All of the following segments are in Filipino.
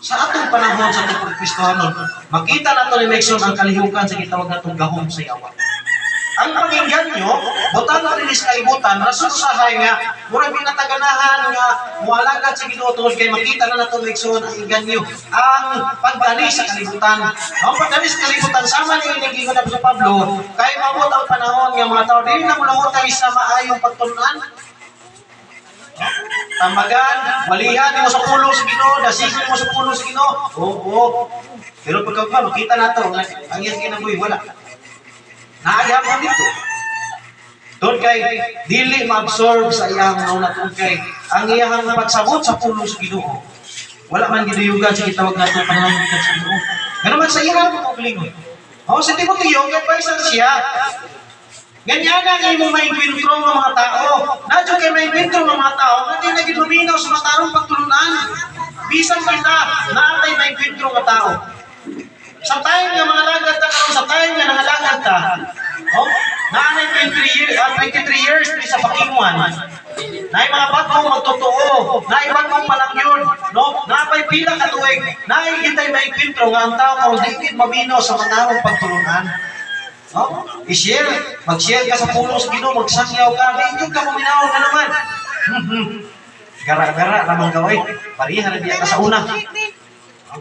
sa atong panahon sa atong Kristohanon, makita nato ni Nexon ang kalihukan sa gitawag natong gahom sa yawa. Ang panginggan nyo, butang na rin sa kalibutan, rason usahay nga, murag pinataganahan nga, mualagad sa Ginoo tungod kay makita na nato Nexon ang inggan nyo, ang pagdali sa kalibutan. Ang pagdali sa kalibutan, sama niyo yung nagingon na sa Pablo, kay mabot ang panahon nga mga tao, dili na mula tayo sa maayong pagtunan. Tamagan, balihan mo sa pulo sa Ginoo, dasigin mo sa pulo sa Ginoo. Oo. Pero pagka makita nato ang iyang kinabuhi wala. Naayam mo dito. Doon kay dili ma-absorb sa iyang nauna kay ang iyang pagsabot sa pulo sa Ginoo. Wala man giduyugan sa gitawag nato panahon sa Ginoo. Ngano man sa iyang paglingon. Sa Timoteo, advice siya. Ganyan ang imong maingkwentro ng mga tao. Nadyo kay maingkwentro ng mga tao, hindi naging luminaw sa matarong pagtulunan. Bisan kita, naatay maingkwentro ng tao. Sa time nga mga lagad ka karon, sa time nga nangalagad ka, naanay 23 years sa pakinguan. Naay mga batong magtotoo, naay batong palang yun, naapay pila ka tuwing, naay kitay maingkwentro nga ang tao karon di mabinaw sa matarong pagtulunan. I-share, mag-share ka sa pulo sa Ginoo, magsangyaw ka, hindi ka maminaw na naman. Gara-gara namang gawin, parihan na diya ka sa una.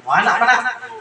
Wala pa na.